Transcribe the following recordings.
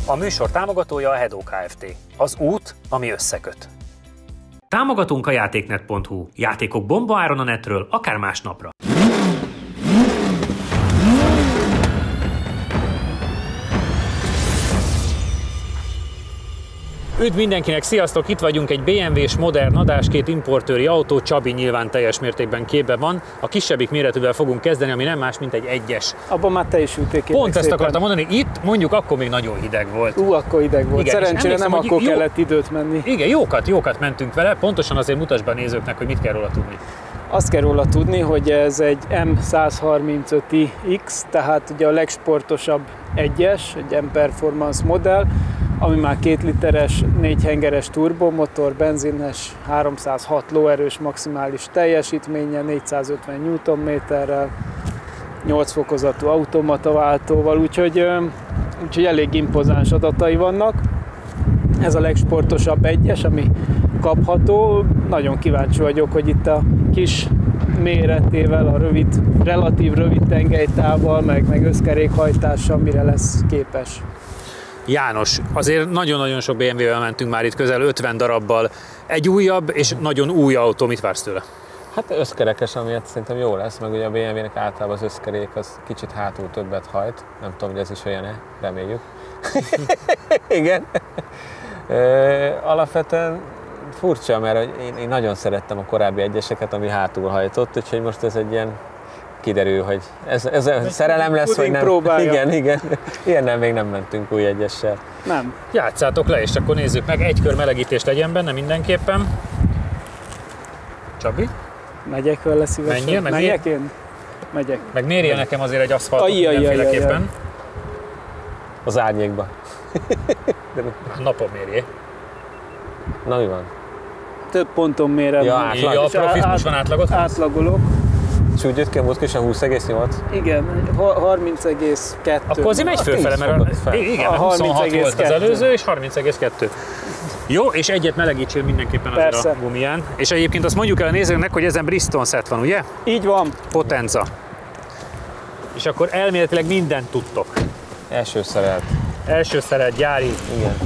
A műsor támogatója a Hedó Kft. Az út, ami összeköt. Támogatunk a játéknet.hu. Játékok bombaáron a netről, akár másnapra. Üdv mindenkinek, sziasztok! Itt vagyunk egy BMW-s modern adás, két importőri autó, Csabi nyilván teljes mértékben képben van. A kisebbik méretűvel fogunk kezdeni, ami nem más, mint egy egyes. Abban már te is ültél. Pont ezt akartam mondani, itt mondjuk akkor még nagyon hideg volt. Akkor hideg volt. Igen, szerencsére nem akkor kellett időt menni. Igen, jókat mentünk vele, pontosan azért mutasd be a nézőknek, hogy mit kell róla tudni. Azt kell róla tudni, hogy ez egy M135iX, tehát ugye a legsportosabb egyes, egy M-Performance modell, ami már 2 literes, 4 hengeres turbomotor, benzines, 306 lóerős maximális teljesítménye, 450 Nm-rel, 8 fokozatú automataváltóval, úgyhogy elég impozáns adatai vannak. Ez a legsportosabb egyes, ami kapható. Nagyon kíváncsi vagyok, hogy itt a kis méretével, a relatív rövid tengelytávval, meg összkerékhajtással mire lesz képes. János, azért nagyon-nagyon sok BMW-vel mentünk már itt, közel 50 darabbal. Egy újabb és nagyon új autó, mit vársz tőle? Hát összkerekes, amiért szerintem jó lesz, meg ugye a BMW-nek általában az összkerék az kicsit hátul többet hajt. Nem tudom, hogy ez is olyan-e, reméljük. Igen. Alapvetően furcsa, mert én nagyon szerettem a korábbi egyeseket, ami hátul hajtott, úgyhogy most ez egy ilyen kiderül, hogy ez szerelem lesz, vagy nem. Próbálja. Igen. Ilyennel még nem mentünk új egyessel. Nem. Játszátok le, és akkor nézzük meg. Egy kör melegítés legyen benne mindenképpen. Csabi? Megyek vele szívesen. Megyek én? Megyek. Meg mérje nekem azért egy aszfaltot mindenféleképpen. Az árnyékba. Napon mérjé. Na mi van? Több ponton mérem. Ja, átlag. A profizmus van átlagot? Átlagolok. És úgy jött ki a múltkor, 20,8? Igen, 30,2. Akkor azért megy fölfele, mert igen, 26 volt az előző, és 30,2. Jó, és egyet melegítsél mindenképpen azért a gumiján. És egyébként azt mondjuk el a nézőknek, hogy ezen Bristol set van, ugye? Így van. Potenza. És akkor elméletileg mindent tudtok. Első szerelt, gyári. Igen.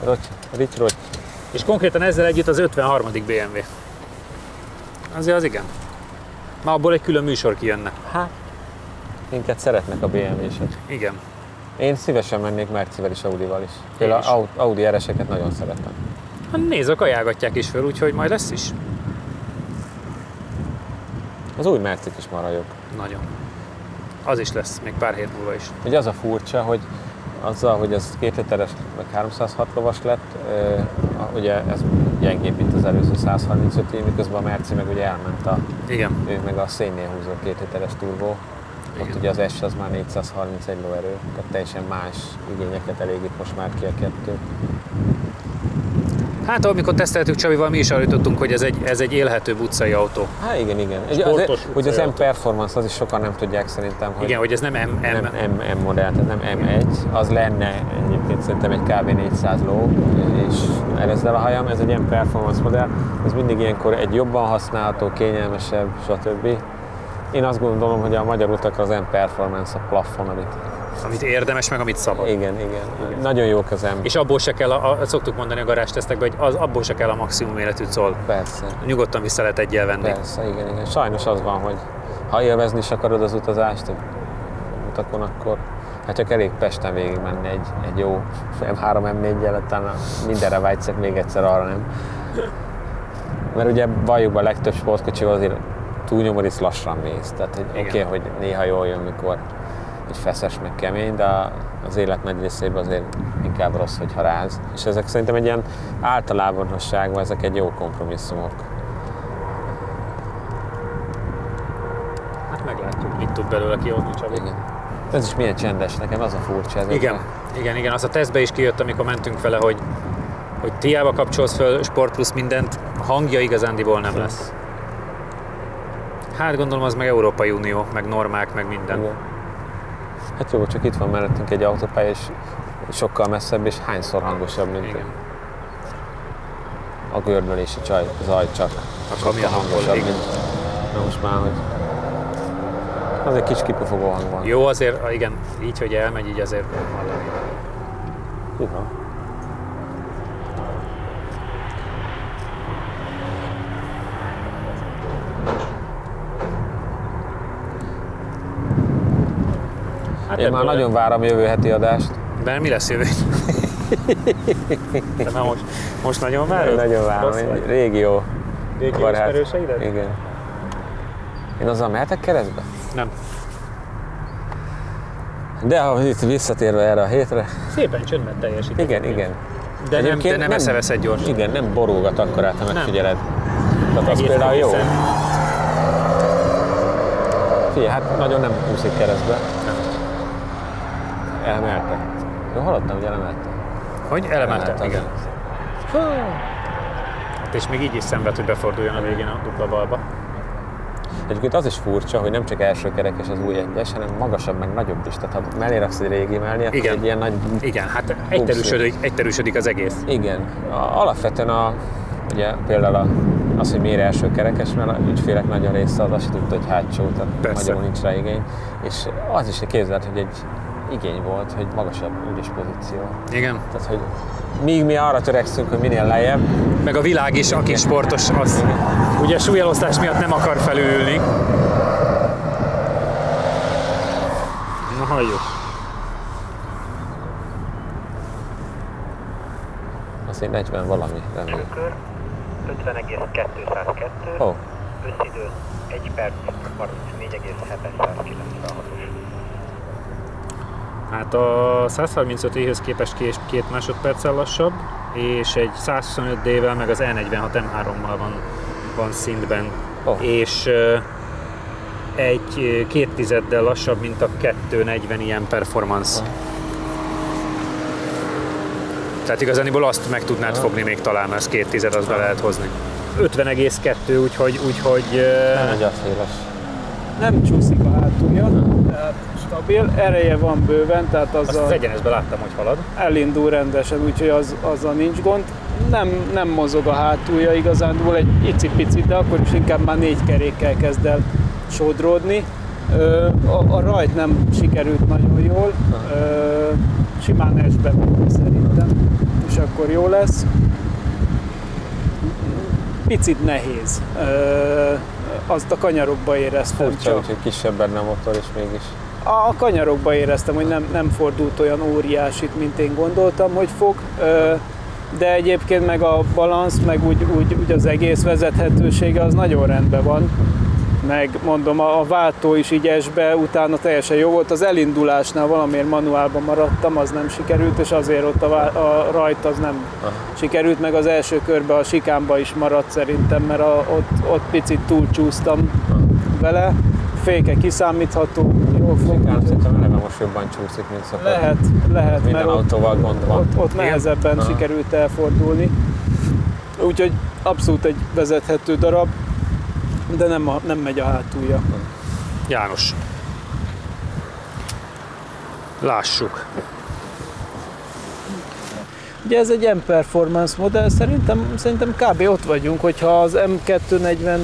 Rotty. És konkrétan ezzel együtt az 53. BMW. Azért az igen. Már abból egy külön műsor kijönne. Hát, minket szeretnek a BMW-sek. Igen. Én szívesen mennék Mercivel is, Audival is. Például Audi RS-eket nagyon szeretem. Hát nézzük, ajánlgatják is föl, úgyhogy majd lesz is. Az új Mercik is marha jók. Nagyon. Az is lesz, még pár hét múlva is. Ugye az a furcsa, hogy azzal, hogy ez 2 literes, meg 306 lovas lett, ugye ez gyengébb, mint az előző 135, miközben a Merci meg ugye elment igen. Ő meg a szénnél húzó 2 literes turbó. Ott ugye az S az már 431 lóerő, tehát teljesen más igényeket elégít most már ki a kettő. Hát amikor teszteltük Csabival, mi is arra jutottunk, hogy ez egy élhetőbb utcai autó. Hát igen. Hogy az M-Performance, az is sokan nem tudják szerintem, hogy... Igen, hogy ez nem M modell, tehát nem M1, az lenne egyébként szerintem egy kb. 400 ló, és erezzel a hajam, ez egy M-Performance modell, ez mindig ilyenkor egy jobban használható, kényelmesebb, stb. Én azt gondolom, hogy a magyar utakra az M-Performance a plafon, amit érdemes, meg amit szabad. Igen. Nagyon jók az M. És abból se kell, szoktuk mondani a garástesztekben, hogy abból se kell a maximum életű coll. Persze. Nyugodtan vissza lehet egyel venni. Persze, igen. Sajnos az van, hogy ha élvezni is akarod az utazást, utakon, akkor hát csak elég Pesten végig menni egy jó M3, M4-jel, utána mindenre vágysz, még egyszer arra nem. Mert ugye valljuk be, a legtöbb sportkocsival azért túlnyomorisz lassan mész. Tehát oké, hogy néha jól jön, mikor egy feszes, meg kemény, de az élet nagy részében azért inkább rossz, hogyha ráz. És ezek szerintem egy ilyen általánosságban ezek egy jó kompromisszumok. Hát meglátjuk, mit tud belőle kihozni, Csabi. Igen. Ez is milyen csendes, nekem az a furcsa. Igen, az a tesztbe is kijött, amikor mentünk vele, hogy hiába kapcsolsz föl Sport Plus mindent, hangja igazándiból nem lesz. Hát gondolom az meg Európai Unió, meg normák, meg minden. Igen. Hát jó, csak itt van mellettünk egy autópálya, és sokkal messzebb, és hányszor hangosabb, mint a gördülési zaj csak. A kamion hangosabb, mint... Na most már, hogy... Az egy kis kipufogó hang van. Jó, azért, igen, így, hogy elmegy, így azért hallani. Hűha. Hát Én már nagyon várom jövő heti adást. De mi lesz jövő? De már most nagyon várod? Nagyon várom, egy régió. Régi ismerőseidet? Igen. Én azzal mehetek keresztbe? Nem. De ha itt visszatérve erre a hétre, Szépen csöndben teljesít. igen. De nem eszeveszed gyorsan. Igen, nem borulgat akkorát, ha megfigyeled. Tehát az Egész például jó. egészen. Figyelj, hát nagyon nem úszik keresztbe. Nem. Elemelte. Jó, hallottam, hogy elemelte. Hogy? Elemelte, igen. Fú. Hát és még így is szenved, hogy beforduljon a végén a dupla balba. Egyébként az is furcsa, hogy nem csak első kerekes az új egyes, hanem magasabb, meg nagyobb is. Tehát ha mellé raksz egy régi mellé, akkor Igen. egy ilyen nagy... Igen, hát egyterűsödik az egész. Igen. Alapvetően ugye például az, hogy miért első kerekes, mert a ügyfélek nagy része az azt se tudta, hogy hátsó, tehát Persze. magyarul nincs rá igény. És az is képzeld, hogy egy igény volt, hogy magasabb ügyes pozíció. Igen. Tehát, hogy míg mi arra törekszünk, hogy minél lejjebb, Meg a világ is, aki sportos, az ugye súlyelosztás miatt nem akar felülni. Na halljuk. azért 40 valami. Kör 50,202. Ó, Összidő 1 perc 34,796-os. Hát a 135-éhez képest 2 másodperccel lassabb, és egy 125D-vel meg az E46 M3-mal van szintben. És egy 2 lassabb, mint a 240 ilyen performance. Tehát igazániból azt meg tudnád fogni még talán, mert 2 az be lehet hozni. 50,2, úgyhogy nem egy az széles. Nem csúszik a hátulja, tehát stabil, ereje van bőven, tehát azt az egyenesben láttam, hogy halad. elindul rendesen, úgyhogy azzal nincs gond. Nem mozog a hátulja igazánból egy icipicit, de akkor is inkább már 4 kerékkel kezd el sodródni. A rajt nem sikerült nagyon jól, simán esbe szerintem, és akkor jó lesz. Picit nehéz. Azt a kanyarokba éreztem. Furcsa, úgyhogy kisebb benne a motor is mégis. A kanyarokba éreztem, hogy nem fordult olyan óriásit, mint én gondoltam, hogy fog. De egyébként meg a balansz, meg úgy az egész vezethetősége az nagyon rendben van. Meg mondom, a váltó is így esbe, utána teljesen jó volt. Az elindulásnál valamiért manuálban maradtam, az nem sikerült, és azért ott a rajt az nem sikerült, meg az első körben a sikánba is maradt szerintem, mert ott picit túlcsúsztam vele. Féke kiszámítható, jól fog. Sikán szerintem eleve most jobban csúszik, mint szokott. Lehet, Minden mert autóval gond van. ott nehezebben sikerült elfordulni. Úgyhogy abszolút egy vezethető darab, de nem megy a hátulja. János. Lássuk. Ugye ez egy M-Performance modell, szerintem kb. Ott vagyunk, hogyha az M240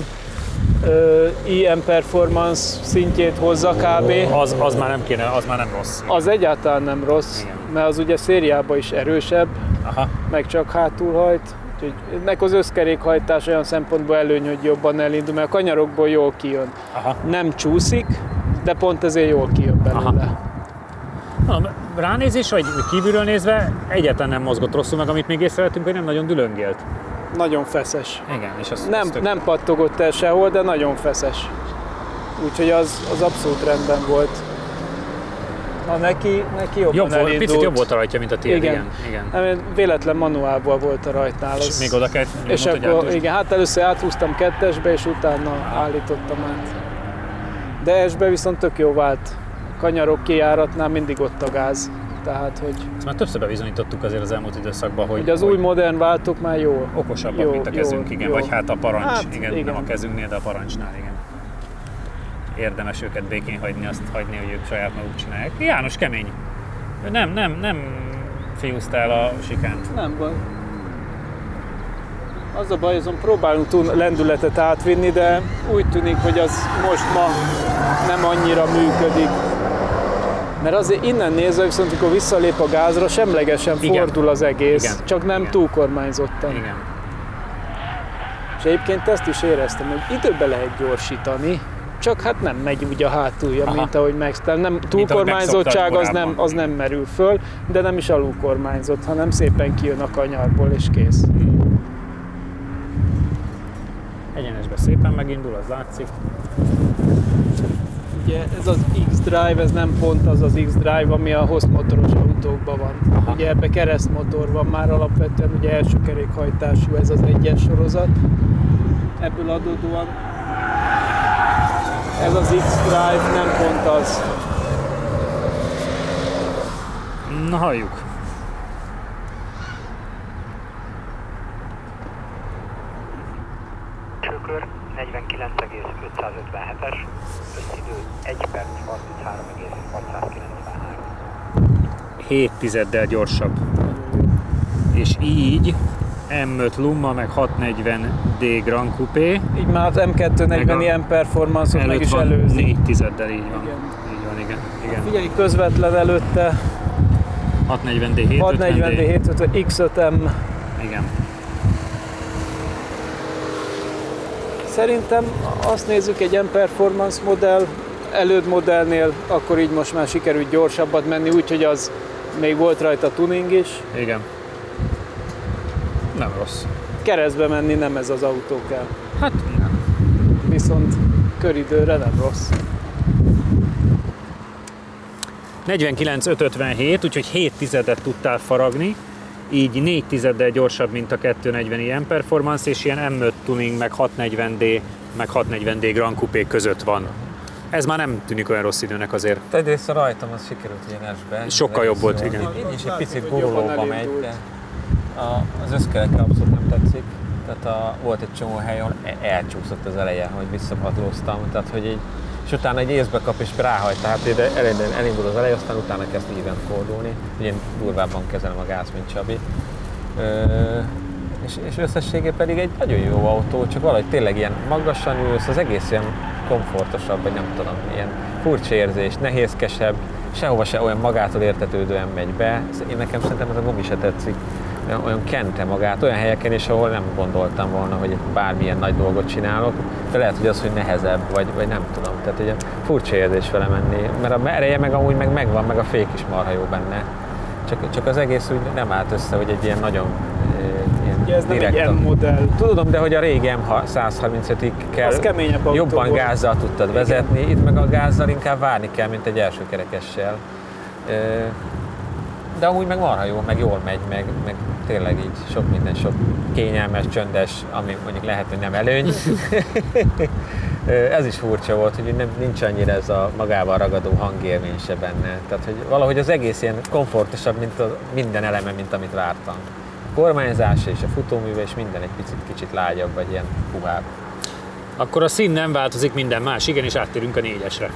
i M-Performance szintjét hozza kb. Az már nem kéne, az már nem rossz. Az egyáltalán nem rossz, Igen. mert az ugye szériában is erősebb, Aha. meg csak hátul hajt. Úgyhogy ennek az összkerékhajtás olyan szempontból előny, hogy jobban elindul, mert a kanyarokból jól kijön. Aha. Nem csúszik, de pont ezért jól kijön belőle. Mondom, ránézés, vagy kívülről nézve egyáltalán nem mozgott rosszul, meg amit még észrevettünk, hogy nem nagyon dülöngélt. Nagyon feszes. Igen, és az Nem pattogott el sehol, de nagyon feszes. Úgyhogy az abszolút rendben volt. Na neki jobban elindult. Picit jobb volt a rajtja, mint a tiéd, igen. Nem, véletlen manuálból volt a rajtnál. És még oda kellett és akkor, igen, hát először áthúztam 2-esbe, és utána állítottam át. De S-be viszont tök jó vált. Kanyarok kijáratnál mindig ott a gáz. Tehát, hogy... Ezt már többször bebizonyítottuk azért az elmúlt időszakban, hogy az új modern váltók már jó. Okosabbak, mint a kezünk, igen. Jó. Vagy hát a parancs, Hát, igen, nem a kezünknél, de a parancsnál, igen. Érdemes őket békén hagyni, azt hagyni, hogy ők saját maguk csinálják. János kemény. Nem fiúztál a sikánt. Nem baj. Az a baj, azon próbálunk lendületet átvinni, de úgy tűnik, hogy az most ma nem annyira működik. Mert azért innen nézve, viszont amikor visszalép a gázra, semlegesen fordul az egész, csak nem túlkormányzottan. Igen. És egyébként ezt is éreztem, hogy időbe lehet gyorsítani, csak hát nem megy úgy a hátulja, mint ahogy nem túlkormányzottság az nem merül föl, de nem is alulkormányzott, hanem szépen kijön a kanyarból és kész. Egyenesbe szépen megindul, az látszik. Ugye ez az X-Drive, ez nem pont az az X-Drive, ami a hosszmotoros autókban van. Aha. Ugye ebbe keresztmotor van már alapvetően, ugye első kerékhajtású ez az egyes sorozat. Ebből adódóan ez az X-Drive nem pont az. Na halljuk. Csőkör 49,557-es, összidő 1 perc 33,693. 7 tizeddel gyorsabb. És így M5 Lumma meg 640D Grand Coupé. Így már az M240i M Performance-ot meg is előzi. 4 tizeddel, így van. Igen. Így van, igen. Figyelj, közvetlen előtte 640D 640D 750 X5M. Igen. Szerintem azt nézzük egy M Performance modell, előd modellnél, akkor így most már sikerült gyorsabbat menni, úgyhogy az még volt rajta tuning is. Igen. Nem rossz. Keresztbe menni nem ez az autó kell. Hát nem. Viszont köridőre nem rossz. 49,557, úgyhogy 7 tizedet tudtál faragni, így 4 tizeddel gyorsabb, mint a 240i M Performance, és ilyen M5 tuning, meg 640D, meg 640D Grand Coupé között van. Ez már nem tűnik olyan rossz időnek azért. Egyrészt a rajtam az sikerült ilyen esbe. Sokkal jobb volt, igen. Így is egy picit gurulóba megy, de az összkereke abszolút nem tetszik. Tehát volt egy csomó hely, ahol elcsúszott az eleje, hogy visszapadlóztam, tehát hogy így, és utána egy észbe kap és ráhajt, tehát elindul az elej, aztán utána kezd íven fordulni. Én durvábban kezelem a gáz, mint Csabi. És összességében pedig egy nagyon jó autó, csak valahogy tényleg ilyen magasan ülsz, az egész ilyen komfortosabb, vagy nem tudom, ilyen furcsa érzés, nehézkesebb, sehova se olyan magától értetődően megy be. Nekem szerintem ez a gumi se tetszik. Olyan kente magát, olyan helyeken is, ahol nem gondoltam volna, hogy bármilyen nagy dolgot csinálok, de lehet, hogy az, hogy nehezebb, vagy nem tudom. Tehát ugye furcsa érzés vele menni, mert a ereje meg amúgy meg megvan, meg a fék is marha jó benne. Csak az egész úgy nem állt össze, hogy egy ilyen nagyon ez nem egy M-modell. Tudom, de hogy a régi M135-ig kell jobban gázzal tudtad vezetni, itt meg a gázzal inkább várni kell, mint egy első kerekessel. De amúgy meg marha jó, meg jól megy, meg tényleg így sok minden, sok kényelmes, csöndes, ami mondjuk lehet, hogy nem előny. Ez is furcsa volt, hogy nincs annyira ez a magával ragadó hangélmény se benne. Tehát, hogy valahogy az egész ilyen komfortosabb, mint minden eleme, mint amit vártam. A kormányzása és a futóműve és minden egy kicsit lágyabb, vagy ilyen puhább. Akkor a szín nem változik, minden más, igen, és áttérünk a 4-esre.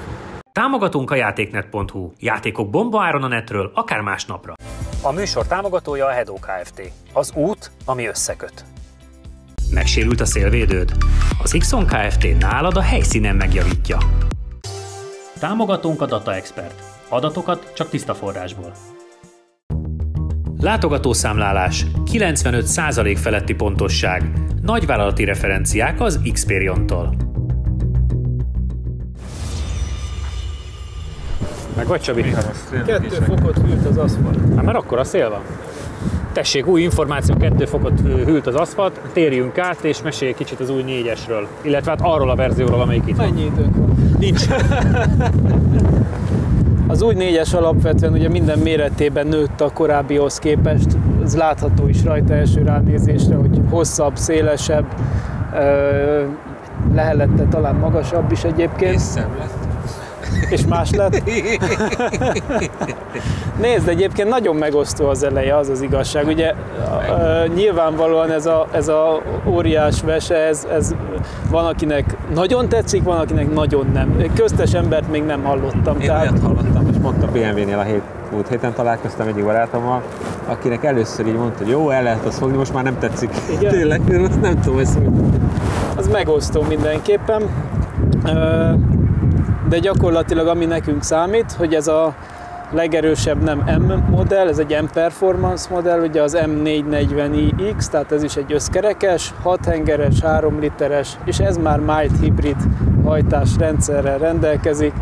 Támogatunk a játéknet.hu. Játékok bombaáron a netről, akár másnapra. A műsor támogatója a Hedó Kft. Az út, ami összeköt. Megsérült a szélvédőd? Az Xon Kft. Nálad a helyszínen megjavítja. Támogatónk a Data Expert. Adatokat csak tiszta forrásból. Látogatószámlálás, 95% feletti pontosság, nagyvállalati referenciák az Xperion-tól. Meg vagy, Csabi? 2 fokot hűlt az aszfalt. Hát mert akkor a szél van. Tessék, új információ, 2 fokot hűlt az aszfalt, térjünk át és mesélj kicsit az új 4-esről. Illetve hát arról a verzióról, amelyik itt van. Mennyi időnk van? Nincs. Az új 4-es alapvetően ugye minden méretében nőtt a korábbihoz képest. Ez látható is rajta első ránézésre, hogy hosszabb, szélesebb, lehellette talán magasabb is egyébként. És szebb lett. És más lett. Nézd, egyébként nagyon megosztó az eleje, az az igazság. Ugye nyilvánvalóan ez a óriás vese, ez van, akinek nagyon tetszik, van, akinek nagyon nem. Köztes embert még nem hallottam. Én olyat hallottam, és mondta BMW-nél a Múlt héten találkoztam egyik barátommal, akinek először így mondta, hogy jó, el lehet azt fogni, most már nem tetszik. Igen. Tényleg, én azt nem tudom, ezt Az megosztó mindenképpen, de gyakorlatilag ami nekünk számít, hogy ez a legerősebb nem M modell, ez egy M Performance modell, ugye az M440iX, tehát ez is egy összkerekes, 6 hengeres, 3 literes, és ez már mild hibrid hajtásrendszerrel rendelkezik.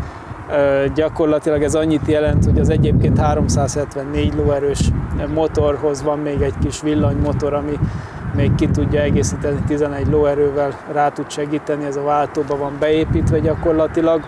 Gyakorlatilag ez annyit jelent, hogy az egyébként 374 lóerős motorhoz van még egy kis villanymotor, ami még ki tudja egészíteni 11 lóerővel, rá tud segíteni, ez a váltóba van beépítve gyakorlatilag.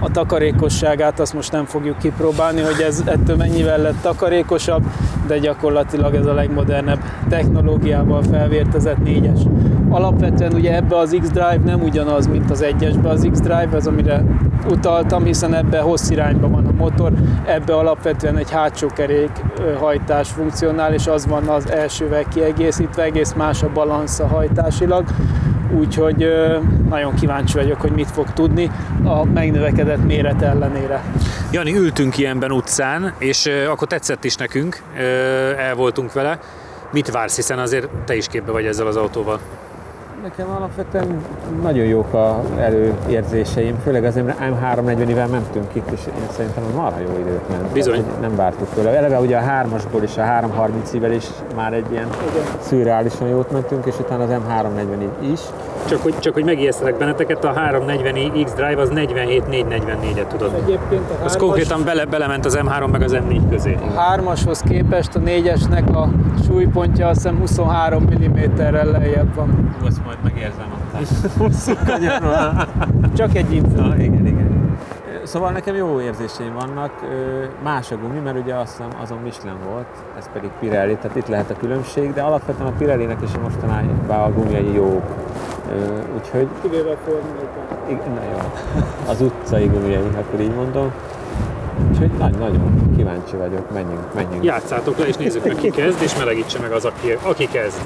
A takarékosságát azt most nem fogjuk kipróbálni, hogy ez ettől mennyivel lett takarékosabb, de gyakorlatilag ez a legmodernebb technológiával felvértezett 4-es. Alapvetően ugye ebbe az X-Drive nem ugyanaz, mint az 1-esbe. Az X-Drive az, amire utaltam, hiszen ebbe hosszirányban van a motor, ebbe alapvetően egy hátsó kerékhajtás funkcionál, és az van az elsővel kiegészítve, egész más a balansza hajtásilag. Úgyhogy nagyon kíváncsi vagyok, hogy mit fog tudni a megnövekedett méret ellenére. Jani, ültünk ilyenben utcán, és akkor tetszett is nekünk, el voltunk vele. Mit vársz, hiszen azért te is képbe vagy ezzel az autóval? Nekem alapvetően nagyon jók az előérzéseim, főleg az M340-vel mentünk itt, és én szerintem marha jó időt ment. Bizony. Nem vártuk tőle. Eleve ugye a 3-asból és a 330-ivel is már egy ilyen szürreálisan jót mentünk, és utána az M340 is. Csak hogy megijesztelek benneteket, a 340i X-Drive az 47-444-et tudod. Egyébként a Az konkrétan belement az M3 meg az M4 közé. A 3-ashoz képest a 4-esnek a súlypontja azt hiszem 23 mm-rel lejjebb van. Azt majd megérzem a Csak egy info. Igen. Szóval nekem jó érzéseim vannak, más a gumi, mert ugye azt hiszem azon Michelin volt, ez pedig Pirelli, tehát itt lehet a különbség, de alapvetően a Pirellinek is mostanában a gumiai jó. Úgyhogy... Kivéve a Formula-ban. Na jó, az utcai gumiai, akkor így mondom. Úgyhogy nagyon kíváncsi vagyok, menjünk. Játszátok le és nézzük meg, ki kezd, és melegítse meg az, aki kezd.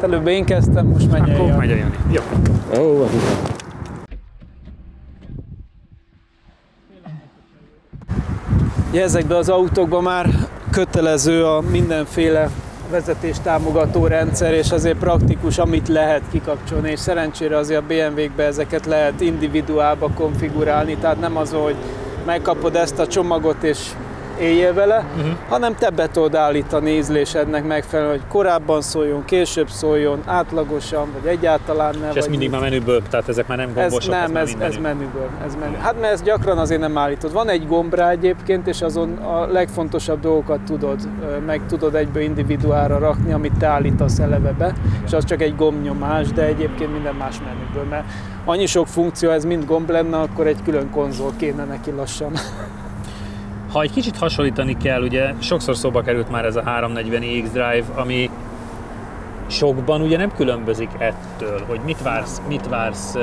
Előbb én kezdtem, most menj el. Akkor megy a Jani. Jó. Ó, az után. Ezekben az autókban már kötelező a mindenféle vezetéstámogató rendszer, és azért praktikus, amit lehet kikapcsolni, és szerencsére azért a BMW-kben ezeket lehet individuálba konfigurálni, tehát nem az, hogy megkapod ezt a csomagot és éljél vele, hanem te be tudod állítani ízlésednek megfelelően, hogy korábban szóljon, később szóljon, átlagosan, vagy egyáltalán ne. És ez mindig már menüből, tehát ezek már nem gombosok? Ez menüből. Hát mert ezt gyakran azért nem állítod. Van egy gomb rá egyébként, és azon a legfontosabb dolgokat meg tudod egyből individuálra rakni, amit te állítasz eleve be, és az csak egy gombnyomás, de egyébként minden más menüből, mert annyi sok funkció, ez mind gomb lenne, akkor egy külön konzol kéne neki lassan. Ha egy kicsit hasonlítani kell, ugye sokszor szóba került már ez a 340i X-Drive, ami sokban ugye nem különbözik ettől, hogy mit vársz,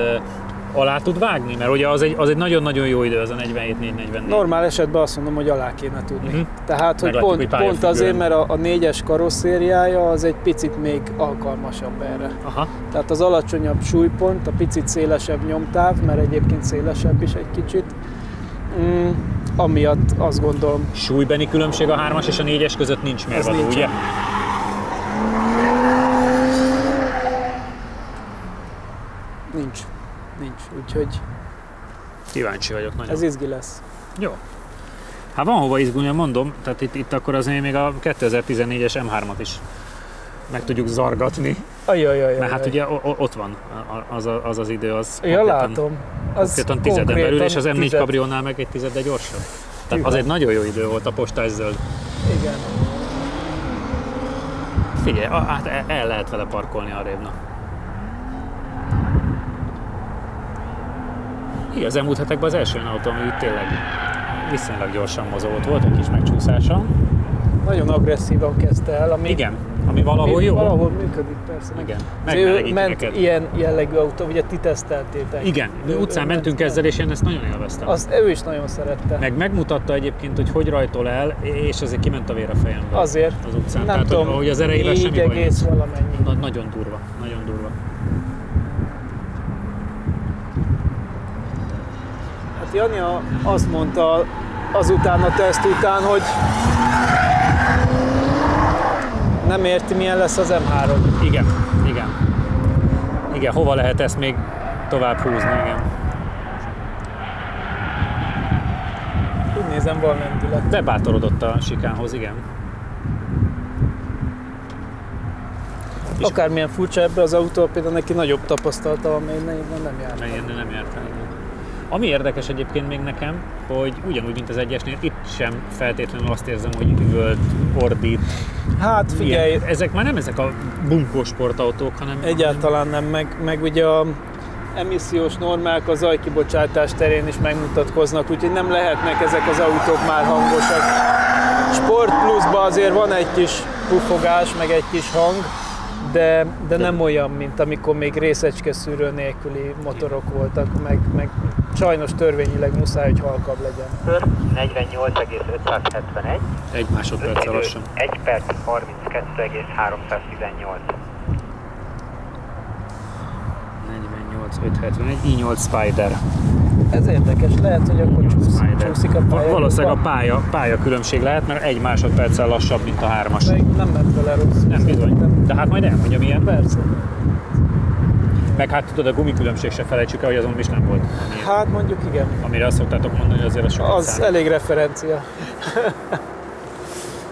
alá tud vágni? Mert ugye az egy nagyon-nagyon jó idő, az a 47-444. Normál esetben azt mondom, hogy alá kéne tudni. Tehát, hogy pont azért, mert a 4-es karosszériája az egy picit még alkalmasabb erre. Aha. Tehát az alacsonyabb súlypont, a picit szélesebb nyomtáv, mert egyébként szélesebb is egy kicsit. Amiatt azt gondolom. Súlybeni különbség a 3-as és a 4-es között nincs mérvadó, ugye? Nincs, úgyhogy kíváncsi vagyok nagyon. Ez izgi lesz. Jó. Hát van hova izgulni, mondom, tehát itt akkor azért még a 2014-es M3-at is meg tudjuk zargatni. Mert hát ugye ott van az idő, az látom. Konkrétan tizeden belül, és az M4 Cabriónál meg egy tizeddel gyorsabb. Tehát az egy nagyon jó idő volt a postás zöld. Igen. Figyelj, hát el lehet vele parkolni arrébb. Igen, az elmúlt hetekben az első autó, ami tényleg viszonylag gyorsan mozogott, volt egy kis megcsúszása. Nagyon agresszívan kezdte el, ami valahol jó. Valahol működik, persze. Igen. Ő ment ilyen jellegű autó, ugye ti teszteltétek. Igen, utcán mentünk ezzel, és én ezt nagyon élveztem. Azt ő is nagyon szerette. Megmutatta egyébként, hogy rajtol el, és azért kiment a vér a fejembe. Azért. Az utcán. Nem tehát, tudom, hogy az erejével semmi baj nincs. Valamennyi. Nagyon durva, nagyon durva. Hát Jani azt mondta azután a teszt után, hogy nem érti, milyen lesz az M3. Igen, igen. Igen, hova lehet ezt még tovább húzni, igen. Úgy nézem, van lendület. Bebátorodott a sikánhoz, igen. Akármilyen furcsa ebbe az autó, például neki nagyobb tapasztalata van, mert nem járt. Nem járt el, igen. Ami érdekes egyébként még nekem, hogy ugyanúgy, mint az egyesnél, itt sem feltétlenül azt érzem, hogy üvölt, ordít. Hát figyelj, ilyen. Ezek már nem ezek a bunkós sportautók, hanem... egyáltalán nem, meg ugye a emissziós normák a zajkibocsátás terén is megmutatkoznak, úgyhogy nem lehetnek ezek az autók már hangosak. Sport Plusban azért van egy kis pufogás, meg egy kis hang, de nem olyan, mint amikor még részecskeszűrő nélküli motorok voltak, meg sajnos törvényileg muszáj, hogy halkabb legyen. 48,571. Egy másodperccel lassan. 1 perc 32,318. 48,571, i8 Spider. Ez érdekes, lehet, hogy akkor csúszik a pálya. Valószínűleg a pálya különbség lehet, mert egy másodperccel lassabb, mint a 3-as. Meg nem ment vele rossz. Nem bizony. De hát majd elmondja milyen. Persze. Meg hát tudod, a gumikülönbség se felejtsük el, hogy azon is nem volt. Hát mondjuk igen. Amire azt szoktátok mondani, hogy azért az sokat Az számít. elég referencia.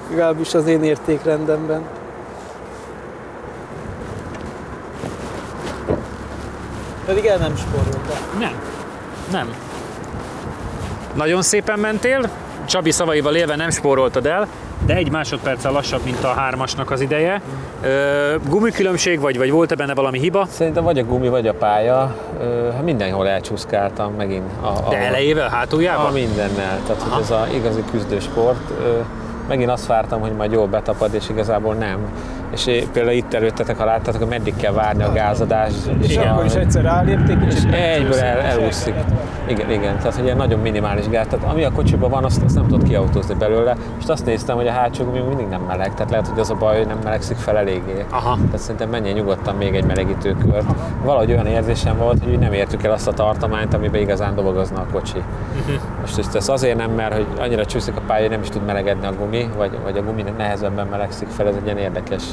Legalábbis az én értékrendemben. Pedig el nem spóroltál. Nem. Nagyon szépen mentél, Csabi szavaival élve nem spóroltad el, de egy másodperccel lassabb, mint a 3-asnak az ideje. Gumikülönbség vagy volt-e benne valami hiba? Szerintem vagy a gumi, vagy a pálya. Hát mindenhol elcsúszkáltam megint. De elejével, hátuljával? Mindennel. Tehát hogy ez az igazi küzdősport. Megint azt vártam, hogy majd jól betapad, és igazából nem. És például itt előttetek, ha láttátok, hogy meddig kell várni a gázadás. És akkor is egyszer rálépték, és egyből elúszik. Igen, tehát hogy ilyen nagyon minimális gáz. Tehát ami a kocsiban van, azt nem tudod kiautózni belőle. És azt néztem, hogy a hátsó gumi mindig nem meleg. Tehát lehet, hogy az a baj, hogy nem melegszik fel eléggé. Aha. Tehát szerintem menjen nyugodtan még egy melegítőkört. Valahogy olyan érzésem volt, hogy nem értük el azt a tartományt, amiben igazán dobogozna a kocsi. Most ez azért nem, mert hogy annyira csúszik a pálya, hogy nem is tud melegedni a gumi, vagy a gumi nehezebben melegszik fel, ez egy ilyen érdekes.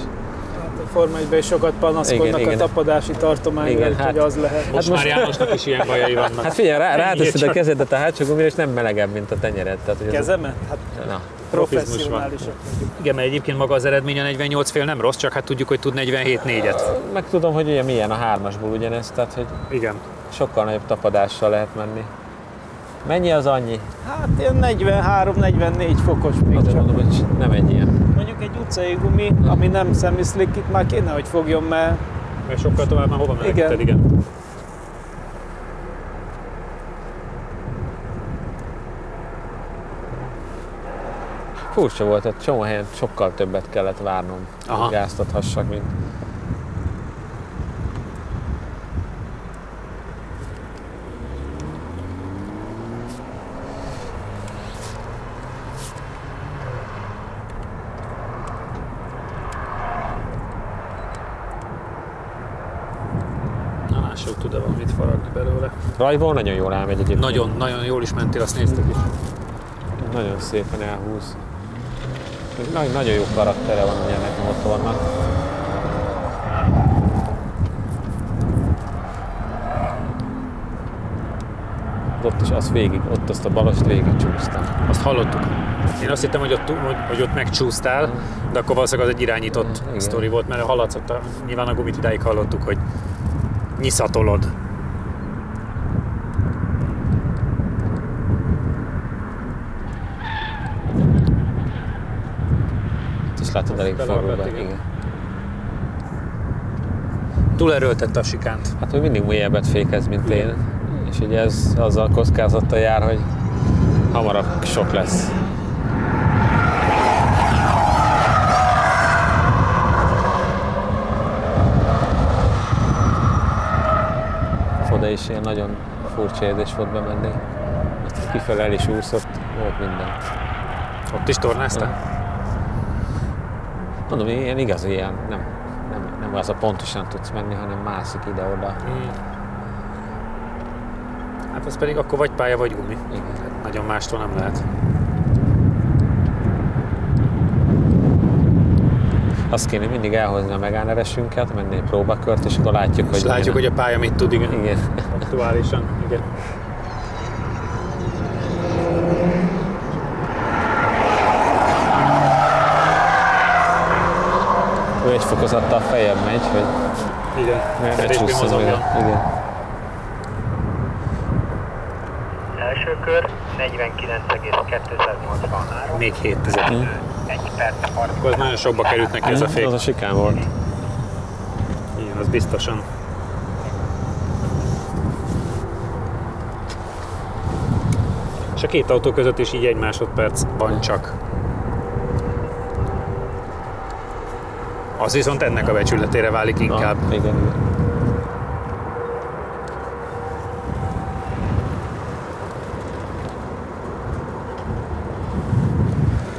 A Forma 1-ben is sokat panaszkodnak a tapadási tartományra, úgyhogy az lehet. Most már Jánosnak is ilyen bajai vannak. Hát figyelj, ráteszed a kezedet a hátsó gumira, és nem melegebb, mint a tenyered. Tehát, hogy Kezemet? Hát na. professzionálisak. Igen, mert egyébként maga az eredmény a 48 fél nem rossz, csak hát tudjuk, hogy tud 47-4-et. Meg tudom, hogy ugye milyen a 3-asból ugyanez, tehát hogy Igen. sokkal nagyobb tapadással lehet menni. Mennyi az annyi? Hát ilyen 43-44 fokos még Azért csak. mondom, hogy nem egy ilyen. Mondjuk egy utcai gumi, ami nem semi-slick, itt már kéne, hogy fogjon, mert Sokkal tovább már hova melegíted, igen. Furcsa volt, egy csomó helyen sokkal többet kellett várnom, hogy gáztathassak, mint... Tud-e valamit faragni belőle? Rajból nagyon jól elmegy egyébként. Nagyon jól is mentél, azt néztük is. Nagyon szépen elhúz. Nagyon jó karaktere van ennek a motornak. Ott is ott azt a balost végig csúsztam. Azt hallottuk. Én azt hittem, hogy ott megcsúsztál, de akkor valószínűleg az egy irányított sztori volt, mert hallatszott, nyilván a gumit idáig hallottuk, hogy nyiszatolod. És látod, elég forró be. Igen. Túlerőltett a sikánt. Hát ő mindig mélyebbet fékez, mint én. És ugye ez azzal kockázattal jár, hogy hamarabb sok lesz. Oda is ilyen nagyon furcsa érzés volt bemenni. Kifele el is úszott, volt minden. Ott is tornáztál? Mondom, ilyen igazi ilyen, nem az a pontosan tudsz menni, hanem mászik ide-oda. Hát ez pedig akkor vagy pálya, vagy gumi. Igen. Hát nagyon mástól nem lehet. Azt kéne mindig elhozni a Meganeresünket, menni egy próbakört, és akkor látjuk, és látjuk, hogy a pálya mit tud, igen. Igen. Aktuálisan, igen. Ő egy fokozattal feljebb megy, hogy Igen, ne csúszson meg. Igen. Első kör 49,283. Még 7000. 1 perc 30. Akkor az nagyon sokba került neki ez a fék. Az a sikán volt. Igen, az biztosan. És a két autó között is így 1 másodperc van csak. Az viszont ennek a becsületére válik inkább. Igen.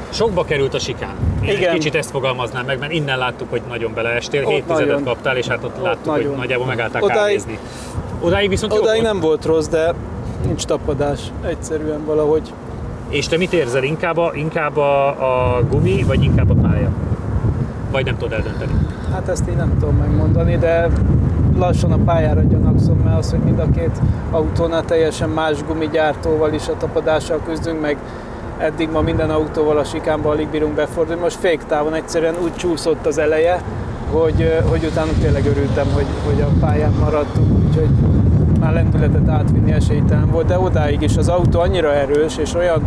Sokba került a sikán. Én Igen. kicsit ezt fogalmaznám meg, mert innen láttuk, hogy nagyon beleestél, Ott 7 tizedet nagyon. kaptál, és hát ott láttuk, nagyon. hogy nagyjából megállták Odáig- kávézni. Odáig viszont jó Odáig volt. nem volt rossz, de nincs tapadás. Egyszerűen valahogy. És te mit érzel? Inkább a gumi, vagy inkább a pálya? Vagy nem tudod eldönteni? Hát ezt így nem tudom megmondani, de lassan a pályára gyanakszom, mert az, hogy mind a két autónál teljesen más gumigyártóval is a tapadással küzdünk, meg eddig ma minden autóval a sikánba alig bírunk befordulni. Most féktávon egyszerűen úgy csúszott az eleje, hogy utána tényleg örültem, hogy a pályán maradtunk, úgyhogy már lendületet átvinni esélytelen volt, de odáig is az autó annyira erős, és olyan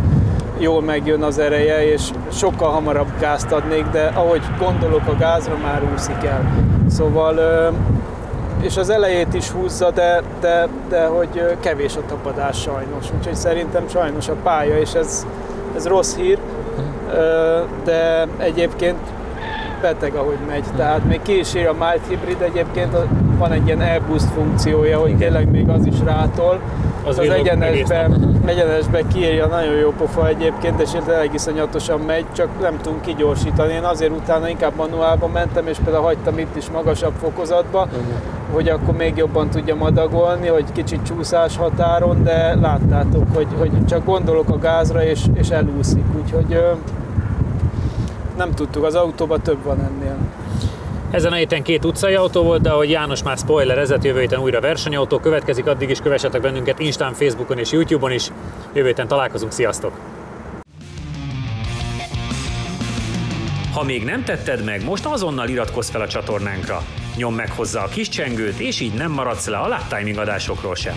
jól megjön az ereje, és sokkal hamarabb gázt adnék, de ahogy gondolok a gázra, már úszik el. Szóval, és az elejét is húzza, de hogy kevés a tapadás sajnos. Úgyhogy szerintem sajnos a pálya, és ez rossz hír, de egyébként beteg, ahogy megy. Tehát még ki is ír a Mild Hybrid, egyébként van egy ilyen e-boost funkciója, hogy tényleg még az is rátol. Az egyenesbe kiírja, nagyon jó pofa egyébként, és tényleg iszonyatosan megy, csak nem tudunk kigyorsítani. Én azért utána inkább manuálba mentem, és például hagytam itt is magasabb fokozatba, hogy akkor még jobban tudjam adagolni, hogy kicsit csúszás határon, de láttátok, hogy csak gondolok a gázra, és elúszik. Úgyhogy nem tudtuk, az autóban több van ennél. Ezen a héten 2 utcai autó volt, de ahogy János már spoilerezett, jövő héten újra versenyautó következik, addig is kövessetek bennünket Instán, Facebookon és YouTube-on is. Jövő héten találkozunk, sziasztok! Ha még nem tetted meg, most azonnal iratkozz fel a csatornánkra. Nyomd meg hozzá a kis csengőt, és így nem maradsz le a Lap Timing adásokról sem.